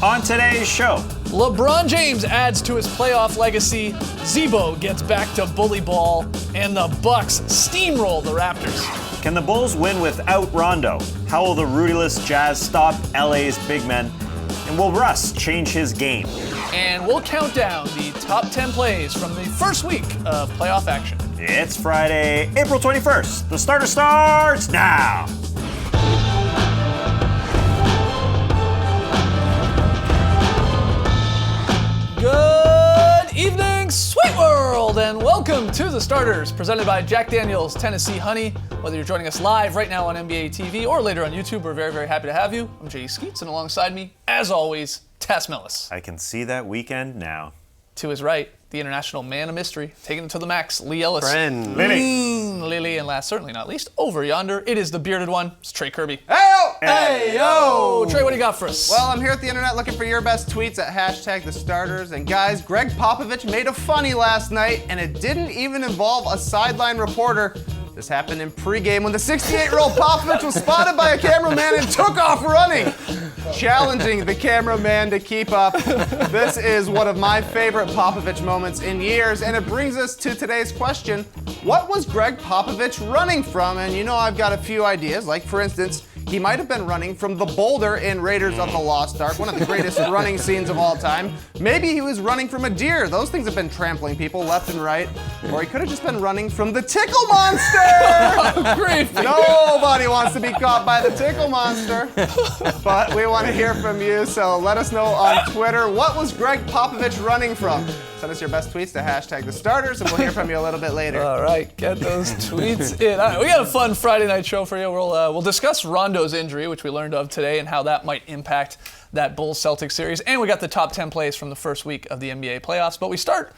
On today's show, LeBron James adds to his playoff legacy, Zebo gets back to bully ball, and the Bucks steamroll the Raptors. can the Bulls win without Rondo? How will the Rudyless Jazz stop LA's big men? And will Russ change his game? And we'll count down the top 10 plays from the first week of playoff action. It's Friday, April 21st. The starter starts now. Good evening, Sweet World, and welcome to The Starters, presented by Jack Daniel's Tennessee Honey. Whether you're joining us live right now on NBA TV or later on YouTube, we're very, very happy to have you. I'm Jay Skeets, and alongside me, as always, Tass Mellis. I can see that weekend now. To his right, the international man of mystery, taking it to the max, Lee Ellis. Friend. Lily. And last, certainly not least, over yonder, it is the bearded one, it's Trey Kirby. Hey-o! Hey-yo! Trey, what do you got for us? Well, I'm here at the internet looking for your best tweets at hashtag the starters. And guys, Greg Popovich made a funny last night, and it didn't even involve a sideline reporter. This happened in pregame when the 68-year-old Popovich was spotted by a cameraman and took off running, challenging the cameraman to keep up. This is one of my favorite Popovich moments in years, and it brings us to today's question. What was Greg Popovich running from? And you know, I've got a few ideas, like for instance, he might have been running from the boulder in Raiders of the Lost Ark, one of the greatest running scenes of all time. Maybe he was running from a deer. Those things have been trampling people left and right. Or he could have just been running from the Tickle Monster! Great. Nobody wants to be caught by the Tickle Monster. But we want to hear from you, so let us know on Twitter. What was Greg Popovich running from? Send us your best tweets to hashtag the starters, and we'll hear from you a little bit later. All right, get those tweets in. All right, we got a fun Friday night show for you. We'll discuss Rondo's injury, which we learned of today, and how that might impact that Bulls-Celtics series. And we got the top 10 plays from the first week of the NBA playoffs. But we start,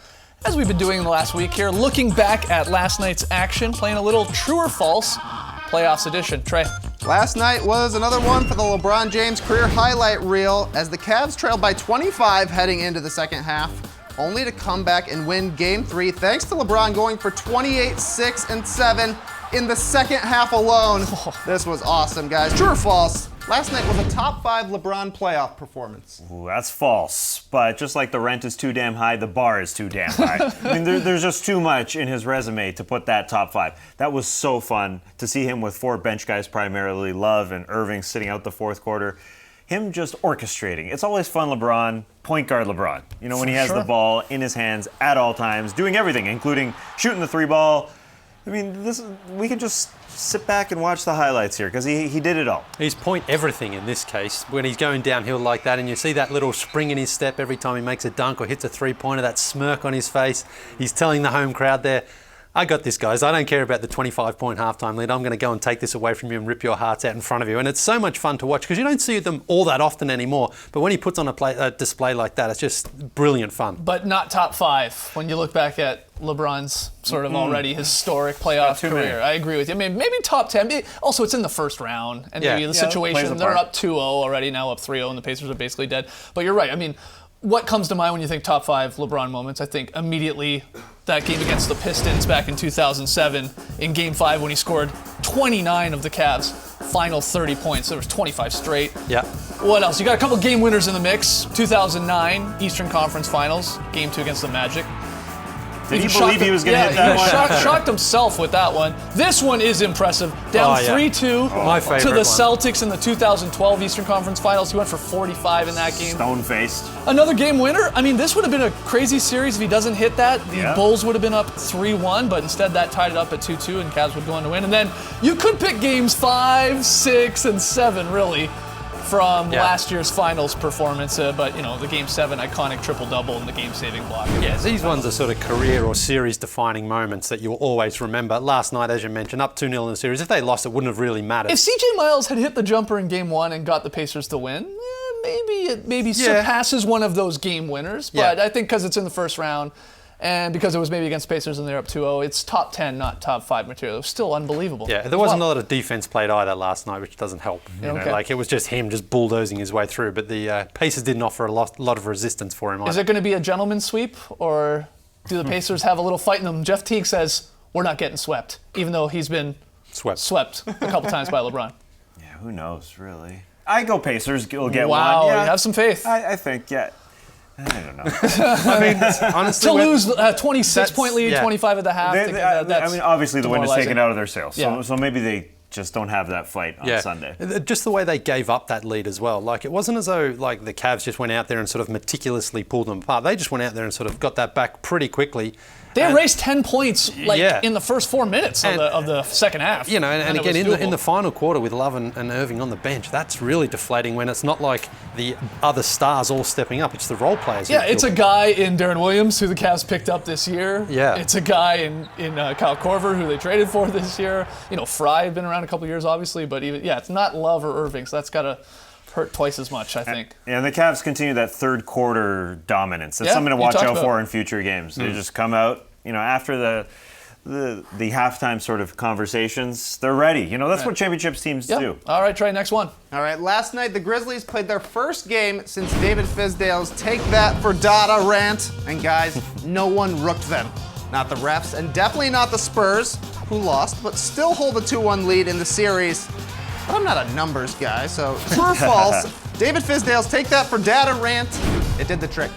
as we've been doing in the last week here, looking back at last night's action, playing a little true or false playoffs edition. Trey. Last night was another one for the LeBron James career highlight reel as the Cavs trailed by 25 heading into the second half, only to come back and win Game 3 thanks to LeBron going for 28, 6, and 7 in the second half alone. This was awesome, guys. True or false? Last night was a top 5 LeBron playoff performance. Ooh, that's false. But just like the rent is too damn high, the bar is too damn high. I mean, there's just too much in his resume to put that top 5. That was so fun to see him with 4 bench guys, primarily Love and Irving, sitting out the fourth quarter. Him just orchestrating. It's always fun, LeBron, point guard LeBron. You know, when he has the ball in his hands at all times, doing everything, including shooting the 3-ball. I mean, we can just sit back and watch the highlights here because he did it all. He's point everything in this case. When he's going downhill like that and you see that little spring in his step every time he makes a dunk or hits a three-pointer, that smirk on his face, he's telling the home crowd there, I got this, guys. I don't care about the 25-point halftime lead. I'm going to go and take this away from you and rip your hearts out in front of you. And it's so much fun to watch because you don't see them all that often anymore. But when he puts on a display like that, it's just brilliant fun. But not top 5 when you look back at LeBron's sort of already historic playoff career. I agree with you. Maybe top 10. Also, it's in the first round. And maybe the situation, they're up 2-0 already, now up 3-0, and the Pacers are basically dead. But you're right. I mean, what comes to mind when you think top 5 LeBron moments? I think immediately that game against the Pistons back in 2007 in Game 5 when he scored 29 of the Cavs' final 30 points. There was 25 straight. Yeah. What else? You got a couple game winners in the mix. 2009 Eastern Conference Finals, Game 2 against the Magic. Did he believe he was going to hit that one? Shocked himself with that one. This one is impressive. Down 3-2 My favorite to the one. Celtics in the 2012 Eastern Conference Finals. He went for 45 in that game. Stone-faced. Another game winner. I mean, this would have been a crazy series if he doesn't hit that. The Bulls would have been up 3-1, but instead that tied it up at 2-2, and Cavs would go on to win. And then you could pick games 5, 6, and 7, really, from last year's finals performance, but you know, the Game 7 iconic triple-double and the game-saving block. Yeah, these ones are sort of career or series-defining moments that you'll always remember. Last night, as you mentioned, up 2-0 in the series. If they lost, it wouldn't have really mattered. If CJ Miles had hit the jumper in Game 1 and got the Pacers to win, maybe it surpasses one of those game winners. But I think because it's in the first round, and because it was maybe against Pacers and they're up 2-0, it's top 10, not top 5 material. It was still unbelievable. Yeah, there wasn't a lot of defense played either last night, which doesn't help. You know, like it was just him just bulldozing his way through. But the Pacers didn't offer a lot of resistance for him either. Is it going to be a gentleman's sweep, or do the Pacers have a little fight in them? Jeff Teague says, we're not getting swept, even though he's been swept a couple times by LeBron. Yeah, who knows, really? I go Pacers. Will get Wow, one. Yeah, you have some faith. I think. Yeah. I don't know. I mean, honestly, To lose a 26-point lead, yeah. 25 at the half. I mean, obviously the win is taken demoralizing. out of their sails. Yeah. So maybe they just don't have that fight on Sunday. Just the way they gave up that lead as well. Like, it wasn't as though like the Cavs just went out there and sort of meticulously pulled them apart. They just went out there and sort of got that back pretty quickly. They erased 10 points Yeah. in the first 4 minutes of the second half. You know, and it again, was in the doable. final quarter with Love and Irving on the bench, that's really deflating when it's not like the other stars all stepping up. It's the role players. who Yeah, it's a feel- guy in Darren Williams who the Cavs picked up this year. Yeah. It's a guy in Kyle Korver who they traded for this year. You know, Fry had been around a couple years, obviously, but even it's not Love or Irving, so that's got to hurt twice as much, I think. And the Cavs continue that third quarter dominance. That's Yeah, something to you watch talked out about for in future games. They just come out, you know, after the halftime sort of conversations, they're ready. You know, that's what championships teams Yeah. do. All right, Trey, next one. All right, last night the Grizzlies played their first game since David Fizdale's Take That for Data rant. And guys, no one rooked them. Not the refs, and definitely not the Spurs, who lost, but still hold a 2-1 lead in the series. But I'm not a numbers guy, so true or false, David Fizdale's Take That for Data rant, it did the trick.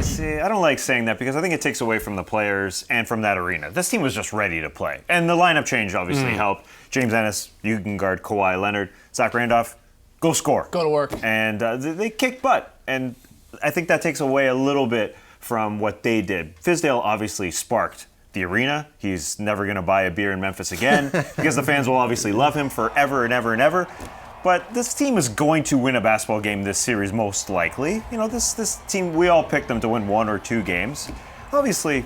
See, I don't like saying that because I think it takes away from the players and from that arena. This team was just ready to play. And the lineup change obviously helped. James Ennis, you can guard Kawhi Leonard. Zach Randolph, go score. Go to work. And they kicked butt. And I think that takes away a little bit from what they did. Fizdale obviously sparked the arena. He's never going to buy a beer in Memphis again because the fans will obviously love him forever and ever and ever. But this team is going to win a basketball game this series, most likely. You know, this team, we all picked them to win 1 or 2 games. Obviously,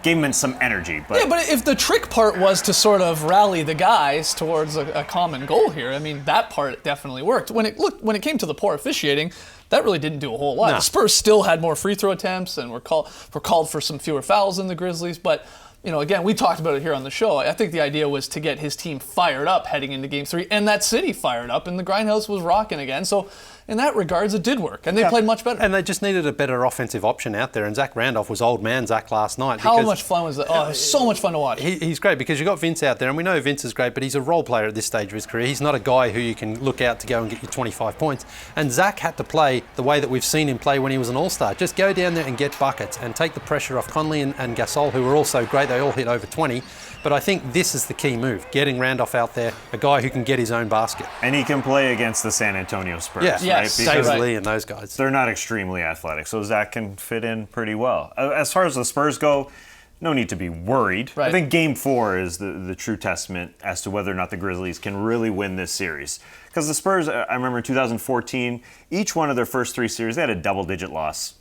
gave them some energy. But Yeah, but if the trick part was to sort of rally the guys towards a common goal here, I mean, that part definitely worked. When it came to the poor officiating, that really didn't do a whole lot. No. The Spurs still had more free throw attempts and were called for some fewer fouls than the Grizzlies, but you know, again, we talked about it here on the show. I think the idea was to get his team fired up heading into Game 3, and that city fired up, and the Grindhouse was rocking again. So, in that regards, it did work, and they played much better. And they just needed a better offensive option out there. And Zach Randolph was old man Zach last night. How because much fun was that? Oh, it was so much fun to watch. He's great because you've got Vince out there, and we know Vince is great, but he's a role player at this stage of his career. He's not a guy who you can look out to go and get you 25 points. And Zach had to play the way that we've seen him play when he was an all-star. Just go down there and get buckets and take the pressure off Conley and Gasol, who were also great. They all hit over 20. But I think this is the key move, getting Randolph out there, a guy who can get his own basket. And he can play against the San Antonio Spurs, Yeah, right? Yes. Because David Lee and those guys. they're not extremely athletic, so Zach can fit in pretty well. As far as the Spurs go, no need to be worried. Right. I think Game 4 is the true testament as to whether or not the Grizzlies can really win this series. Because the Spurs, I remember in 2014, each one of their first 3 series, they had a double-digit loss,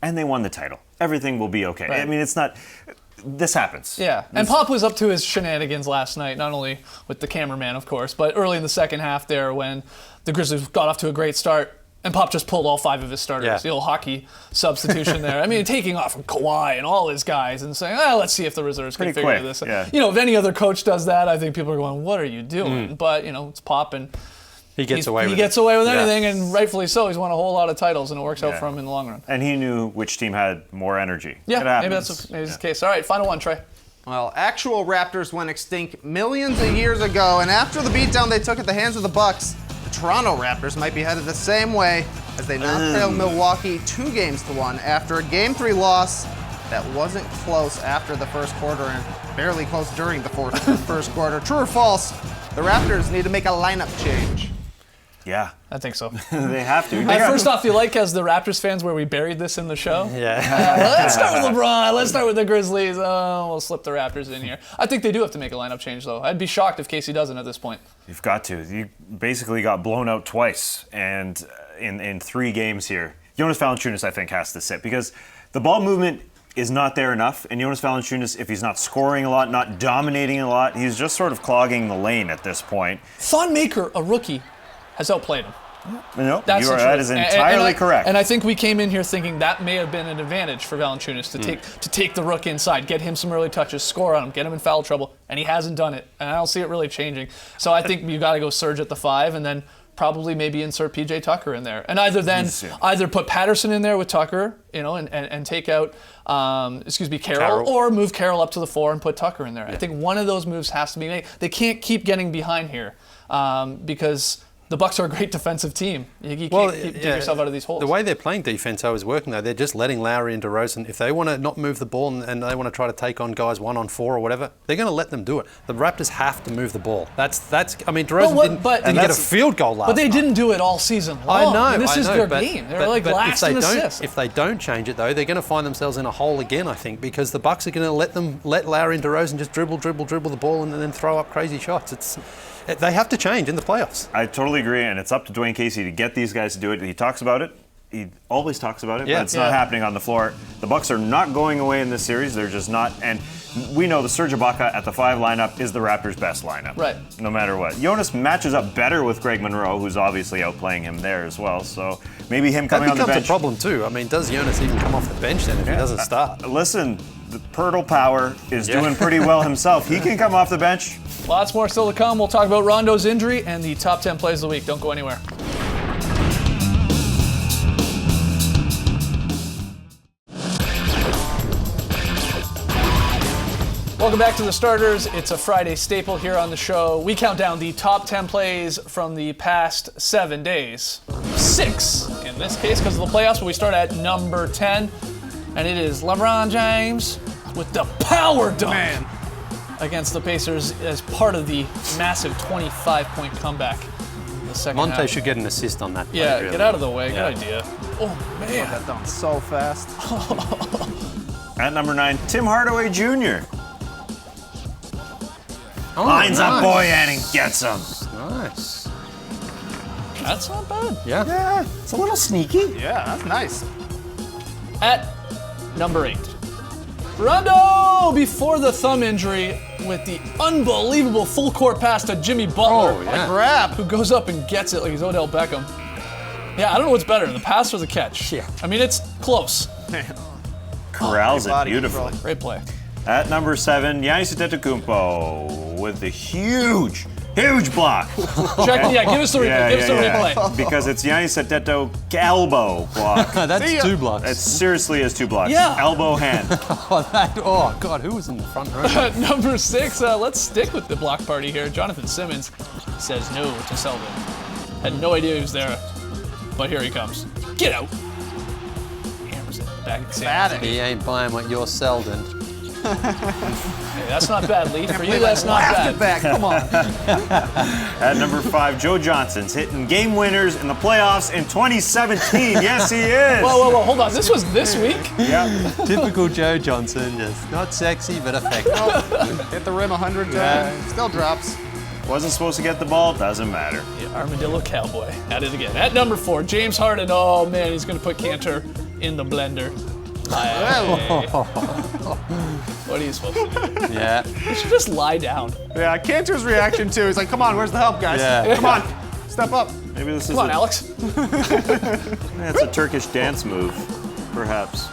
and they won the title. Everything will be okay. Right. I mean, it's not... This happens. Yeah, and Pop was up to his shenanigans last night, not only with the cameraman, of course, but early in the second half there when the Grizzlies got off to a great start, and Pop just pulled all 5 of his starters. Yeah. The old hockey substitution there. I mean, taking off from Kawhi and all his guys and saying, let's see if the reserves can Pretty figure quick, this out. yeah. You know, if any other coach does that, I think people are going, what are you doing? But, you know, it's Pop, and He gets away with he gets away with anything, Yeah. and rightfully so. He's won a whole lot of titles, and it works out for him in the long run. And he knew which team had more energy. Yeah, It maybe happens. that's the case. All right, final one, Trey. Well, actual Raptors went extinct millions of years ago, and after the beatdown they took at the hands of the Bucks, the Toronto Raptors might be headed the same way as they knocked out Milwaukee 2-1 after a Game 3 loss that wasn't close after the first quarter and barely close during the first quarter. True or false, the Raptors need to make a lineup change. Yeah, I think so. they have to. They got- First off, you like as the Raptors fans where we buried this in the show? Yeah. Let's start with LeBron. Let's start with the Grizzlies. Oh, we'll slip the Raptors in here. I think they do have to make a lineup change, though. I'd be shocked if Casey doesn't at this point. You've got to. You basically got blown out twice, and in 3 games here. Jonas Valanciunas, I think, has to sit because the ball movement is not there enough. And Jonas Valanciunas, if he's not scoring a lot, not dominating a lot, he's just sort of clogging the lane at this point. Thon Maker, a rookie, has outplayed him. No, That's the that truth. is And entirely correct. And I think we came in here thinking that may have been an advantage for Valanciunas to take the rook inside, get him some early touches, score on him, get him in foul trouble, and he hasn't done it. And I don't see it really changing. So I think you got to go Serge at the 5, and then probably maybe insert PJ Tucker in there, and either put Patterson in there with Tucker, you know, and take out Carroll, or move Carroll up to the 4 and put Tucker in there. I think one of those moves has to be made. They can't keep getting behind here because the Bucks are a great defensive team. You can't dig yourself out of these holes. The way they're playing defense, is working though. They're just letting Lowry and DeRozan. If they want to not move the ball and they want to try to take on guys 1-on-4 or whatever, they're going to let them do it. The Raptors have to move the ball. That's. I mean, DeRozan didn't get a field goal last. But they night. didn't do it all season long. I know. And this is their but, game. They're like last in assists. If they don't change it though, they're going to find themselves in a hole again. I think because the Bucks are going to let Lowry and DeRozan just dribble the ball and then throw up crazy shots. They have to change in the playoffs. I totally agree, and it's up to Dwayne Casey to get these guys to do it. He talks about it. He always talks about it, but it's not happening on the floor. The Bucks are not going away in this series. They're just not. And we know the Serge Ibaka at the 5 lineup is the Raptors' best lineup. Right. No matter what. Jonas matches up better with Greg Monroe, who's obviously outplaying him there as well. So maybe him coming on the bench. That becomes a problem too. I mean, does Jonas even come off the bench then if he doesn't start? Listen, the Pirtle Power is doing pretty well himself. He can come off the bench. Lots more still to come. We'll talk about Rondo's injury and the top 10 plays of the week. Don't go anywhere. Welcome back to The Starters. It's a Friday staple here on the show. We count down the top 10 plays from the past 7 days. 6 in this case because of the playoffs, but we start at number 10. And it is LeBron James with the power dunk against the Pacers as part of the massive 25-point comeback in the second half. Monte should get an assist on that play. Yeah, really. get out of the way. Good idea. Oh, man. That dunked so fast. At number 9, Tim Hardaway Jr. Lines up Boyan and gets him. Nice. That's not bad. Yeah. It's a little sneaky. Yeah, that's nice. At number 8, Rondo before the thumb injury with the unbelievable full court pass to Jimmy Butler. Oh, yeah. Grab. Who goes up and gets it like he's Odell Beckham. Yeah, I don't know what's better, the pass or the catch. Yeah. I mean, it's close. Corrals it Body beautifully. control. Great play. At number 7, Giannis Antetokounmpo with the huge block. Check. Yeah, give us the replay. Give us the replay. Because it's Giannis Antetokounmpo elbow block. That's 2 blocks. It seriously is 2 blocks. Yeah. Elbow hand. Oh, God, who was in the front row? At number 6, let's stick with the block party here. Jonathan Simmons says no to Selden. Had no idea he was there, but here he comes. Get out. Hammers it back at Simmons. He ain't buying what you're Selden. Hey, that's not bad, Lee. For you, that's not bad. Back. Come on. At number 5, Joe Johnson's hitting game winners in the playoffs in 2017. Yes, he is. Whoa, hold on. This was this week? Yeah. Typical Joe Johnson, just not sexy but effective. Hit the rim 100 times. Still drops. Wasn't supposed to get the ball. Doesn't matter. Yeah, Armadillo Cowboy. At it again. At number 4, James Harden. Oh, man, he's going to put Cantor in the blender. Hey. What are you supposed to do? Yeah. You should just lie down. Yeah, Cantor's reaction too. He's like, come on, where's the help, guys? Yeah. Come on, step up. Maybe this is Come on, Alex. That's a Turkish dance move, perhaps.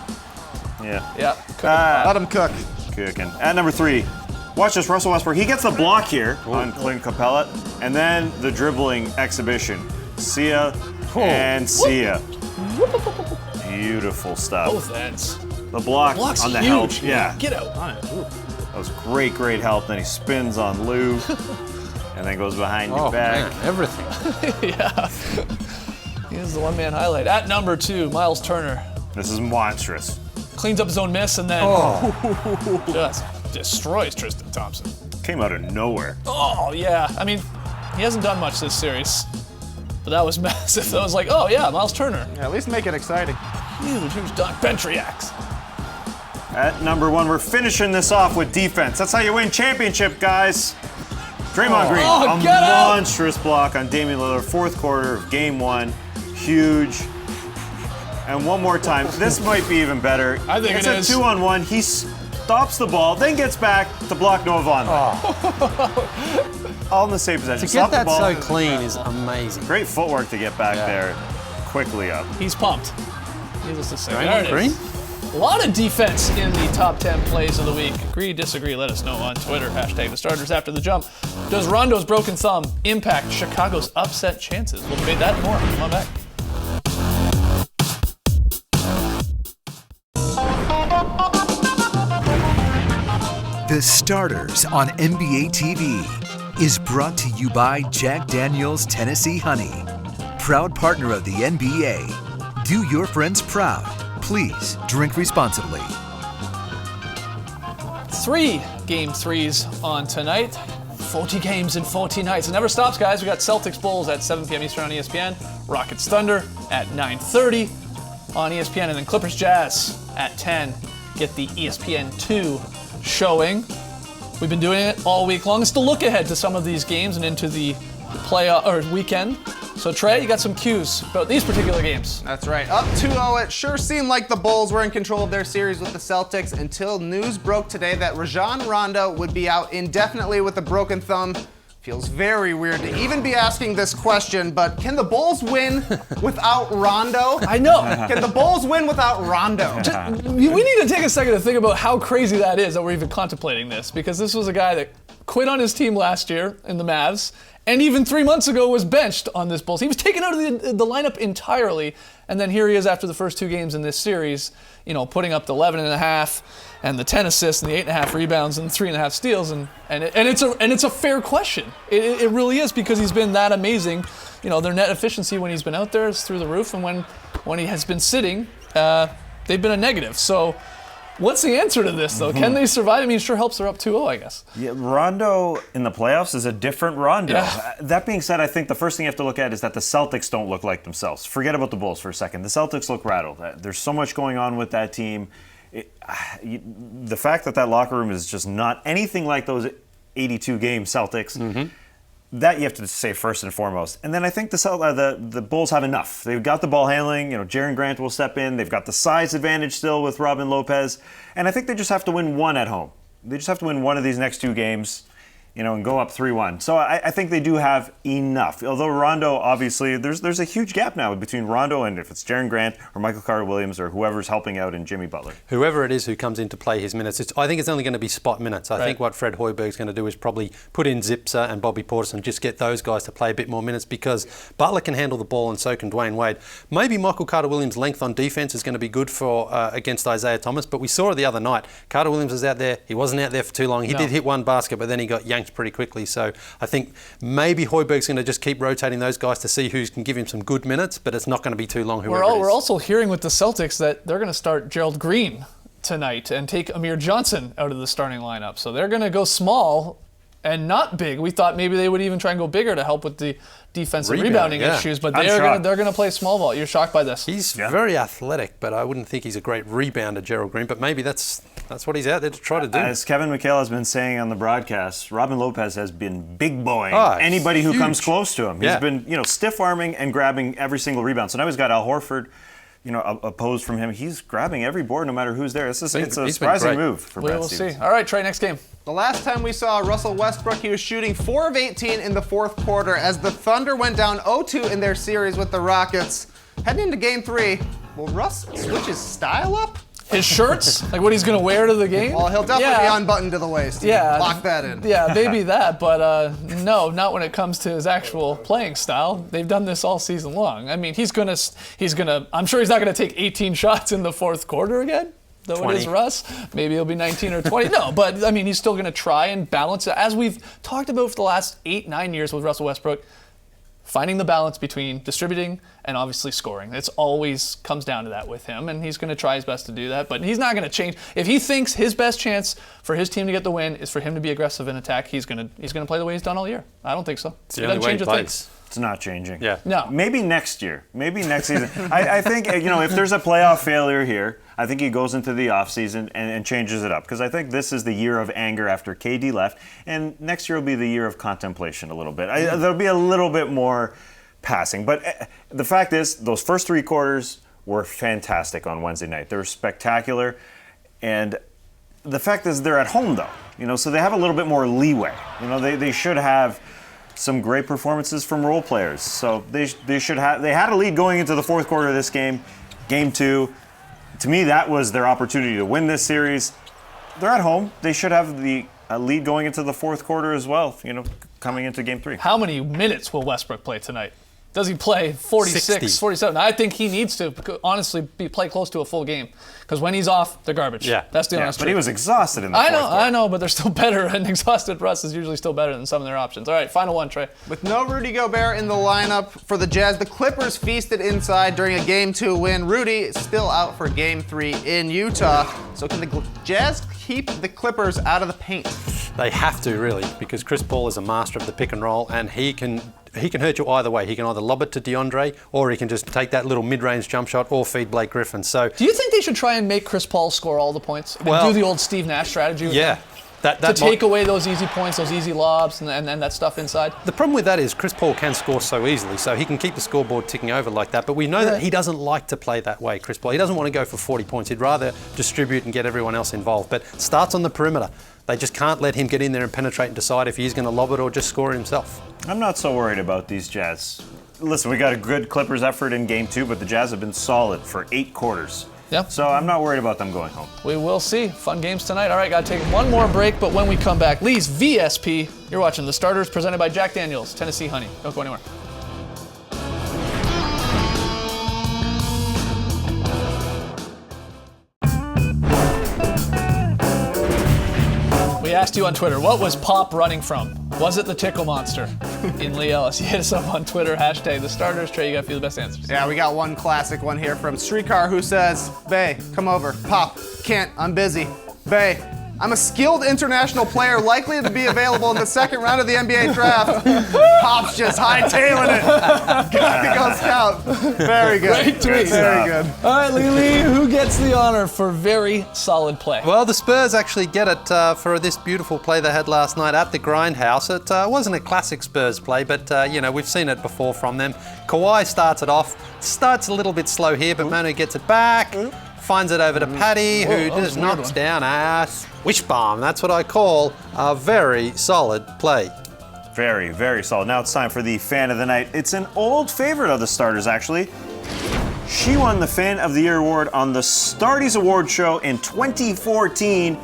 Yeah. Yeah. Let him cook. Cooking. At number 3, watch this, Russell Westbrook. He gets the block here on Clint Capella, and then the dribbling exhibition. See ya and see ya. Beautiful stuff. Both ends. The block Block's on the huge. help. Yeah. Get out. That was great help. Then he spins on Lou and then goes behind your back. Man, everything. Yeah. Here's the one-man highlight. At number 2, Miles Turner. This is monstrous. Cleans up his own miss and then just destroys Tristan Thompson. Came out of nowhere. Oh, yeah. I mean, he hasn't done much this series. But that was massive. That was like, oh, yeah, Miles Turner. Yeah, at least make it exciting. Huge dunk. Bench reacts. At number 1, we're finishing this off with defense. That's how you win championship, guys. Draymond Green, a get out. monstrous block on Damian Lillard, 4th quarter of Game 1. Huge. And one more time. This might be even better. I think it's it is. a 2-on-1. He stops the ball, then gets back to block Noah Vonleh. All in the same possession. To get Stop the that ball. so clean is amazing. Great footwork to get back there quickly up. He's pumped. Needless to say. Draymond There it Green? is. A lot of defense in the top 10 plays of the week. Agree, disagree, let us know on Twitter. Hashtag the starters after the jump. Does Rondo's broken thumb impact Chicago's upset chances? We'll debate that and more. Come on back. The Starters on NBA TV. is brought to you by Jack Daniel's Tennessee Honey, proud partner of the NBA. Do your friends proud. Please drink responsibly. 3 Game 3s on tonight. 40 games in 40 nights. It never stops, guys. We got Celtics Bulls at 7 p.m. Eastern on ESPN. Rockets Thunder at 9:30 on ESPN. And then Clippers Jazz at 10. Get the ESPN2 showing. We've been doing it all week long. It's to look ahead to some of these games and into the weekend. So Trey, you got some cues about these particular games. That's right. Up 2-0, it sure seemed like the Bulls were in control of their series with the Celtics until news broke today that Rajon Rondo would be out indefinitely with a broken thumb. Feels very weird to even be asking this question, but can the Bulls win without Rondo? I know. Can the Bulls win without Rondo? We need to take a second to think about how crazy that is that we're even contemplating this, because this was a guy that quit on his team last year in the Mavs, and even 3 months ago was benched on this Bulls. He was taken out of the lineup entirely, and then here he is after the first 2 games in this series, putting up the 11.5 and the 10 assists and the 8.5 rebounds and the 3.5 steals, and it's a fair question. It really is, because he's been that amazing. Their net efficiency when he's been out there is through the roof, and when he has been sitting, they've been a negative. So what's the answer to this, though? Can they survive? I mean, it sure helps they're up 2-0, I guess. Yeah, Rondo in the playoffs is a different Rondo. Yeah. That being said, I think the first thing you have to look at is that the Celtics don't look like themselves. Forget about the Bulls for a second. The Celtics look rattled. There's so much going on with that team. The fact that locker room is just not anything like those 82-game Celtics, that you have to say first and foremost. And then I think the Bulls have enough. They've got the ball handling. Jaren Grant will step in. They've got the size advantage still with Robin Lopez. And I think they just have to win one at home. They just have to win one of these next 2 games, and go up 3-1. So I think they do have enough. Although Rondo, obviously, there's a huge gap now between Rondo and if it's Jaren Grant or Michael Carter-Williams or whoever's helping out in Jimmy Butler. Whoever it is who comes in to play his minutes, I think it's only going to be spot minutes. I think what Fred Hoiberg's going to do is probably put in Zipser and Bobby Portis and just get those guys to play a bit more minutes, because Butler can handle the ball and so can Dwayne Wade. Maybe Michael Carter-Williams' length on defense is going to be good for against Isaiah Thomas, but we saw it the other night. Carter-Williams was out there. He wasn't out there for too long. He did hit one basket, but then he got yanked pretty quickly. So I think maybe Hoiberg's going to just keep rotating those guys to see who can give him some good minutes, but it's not going to be too long. We're also hearing with the Celtics that they're going to start Gerald Green tonight and take Amir Johnson out of the starting lineup. So they're going to go small and not big. We thought maybe they would even try and go bigger to help with the defensive rebounding issues, but they're going to play small ball. You're shocked by this? He's very athletic, but I wouldn't think he's a great rebounder, Gerald Green. But maybe that's what he's out there to try to do. As Kevin McHale has been saying on the broadcast, Robin Lopez has been big boying anybody who comes close to him. He's been stiff arming and grabbing every single rebound. So now he's got Al Horford, opposed from him. He's grabbing every board no matter who's there. It's a surprising move for Brad Stevens. We'll see. All right, Trey, next game. The last time we saw Russell Westbrook, he was shooting 4 of 18 in the 4th quarter as the Thunder went down 0-2 in their series with the Rockets. Heading into Game 3, will Russ switch his style up? His shirts? Like what he's going to wear to the game? Well, he'll definitely be unbuttoned to the waist. Lock that in. Yeah, maybe that, but no, not when it comes to his actual playing style. They've done this all season long. I mean, I'm sure he's not going to take 18 shots in the 4th quarter again. Though 20. It is Russ. Maybe it'll be 19 or 20. No, but I mean, he's still going to try and balance it. As we've talked about for the last 8-9 years with Russell Westbrook, finding the balance between distributing and obviously scoring. It's always comes down to that with him, and he's going to try his best to do that, but he's not going to change. If he thinks his best chance for his team to get the win is for him to be aggressive in attack, he's going to play the way he's done all year. I don't think so. It's the only way he plays. It's not changing. Yeah. No. Maybe next year. Maybe next season. I think, if there's a playoff failure here, I think he goes into the offseason and changes it up. Because I think this is the year of anger after KD left. And next year will be the year of contemplation a little bit. There'll be a little bit more passing. But the fact is, those first 3 quarters were fantastic on Wednesday night. They were spectacular. And the fact is, they're at home, though. So they have a little bit more leeway. They should have some great performances from role players. So they had a lead going into the 4th quarter of this game, Game 2. To me, that was their opportunity to win this series. They're at home. They should have the lead going into the 4th quarter as well, coming into Game 3. How many minutes will Westbrook play tonight? Does he play 46, 60. 47? I think he needs to honestly play close to a full game because when he's off, they're garbage. Yeah. That's the honest But truth. he was exhausted in the fourth quarter. I know, but they're still better, and exhausted Russ is usually still better than some of their options. All right, final one, Trey. With no Rudy Gobert in the lineup for the Jazz, the Clippers feasted inside during a Game 2 win. Rudy is still out for Game 3 in Utah. So can the Jazz keep the Clippers out of the paint? They have to, really, because Chris Paul is a master of the pick and roll, and he can hurt you either way. He can either lob it to DeAndre, or he can just take that little mid-range jump shot or feed Blake Griffin. So, Do you think they should try and make Chris Paul score all the points and do the old Steve Nash strategy? With yeah. him? That To take away those easy points, those easy lobs, and that stuff inside? The problem with that is Chris Paul can score so easily, so he can keep the scoreboard ticking over like that. But we know that he doesn't like to play that way, Chris Paul. He doesn't want to go for 40 points. He'd rather distribute and get everyone else involved. But starts on the perimeter. They just can't let him get in there and penetrate and decide if he's going to lob it or just score it himself. I'm not so worried about these Jazz. Listen, we got a good Clippers effort in Game 2, but the Jazz have been solid for 8 quarters. Yep. So I'm not worried about them going home. We will see. Fun games tonight. All right, got to take one more break, but when we come back, Lee's VSP. You're watching The Starters, presented by Jack Daniels, Tennessee Honey. Don't go anywhere. We asked you on Twitter, what was Pop running from? Was it the Tickle Monster? In Lee Ellis. You hit us up on Twitter, hashtag The Starters. Trey, you got a few of the best answers. Yeah, we got one classic one here from Streetcar who says, Bay, come over. Pop, can't, I'm busy. Bay, I'm a skilled international player likely to be available in the second round of the NBA draft. Pop's just hightailing it. Gotta go scout. Very good. Great tweet. Very good. All right, Lee, who gets the honor for very solid play? Well, the Spurs actually get it for this beautiful play they had last night at the Grindhouse. It wasn't a classic Spurs play, but we've seen it before from them. Kawhi starts it off. Starts a little bit slow here, but Manu gets it back. Finds it over to Patty, who just knocks down a swish bomb. That's what I call a very solid play. Very, very solid. Now it's time for the Fan of the Night. It's an old favorite of the Starters, actually. She won the Fan of the Year award on the Starties Award Show in 2014.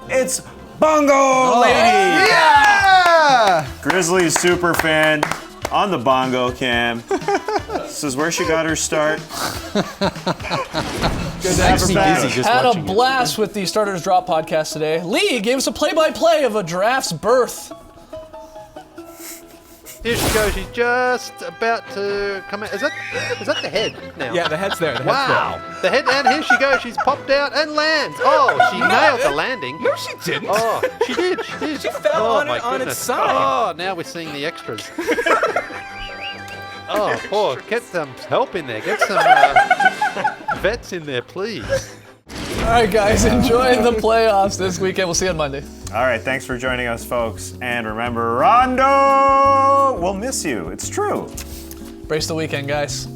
It's Bongo Lady! Yeah! Grizzlies super fan on the Bongo Cam. This is where she got her start. Makes me dizzy just Had a watching it. blast with the Starters Drop podcast today. Lee gave us a play-by-play of a giraffe's birth. Here she goes. She's just about to come out. Is that the head now? Yeah, the head's there. Wow. The head, and here she goes. She's popped out and lands. Oh, she nailed the landing. No, she didn't. Oh, she did. She did. She fell on my it on its goodness. side. Oh, now we're seeing the extras. Oh, poor. Get some help in there. Get some vets in there, please. All right, guys, enjoy the playoffs this weekend. We'll see you on Monday. All right, thanks for joining us, folks. And remember, Rondo will miss you. It's true. Brace the weekend, guys.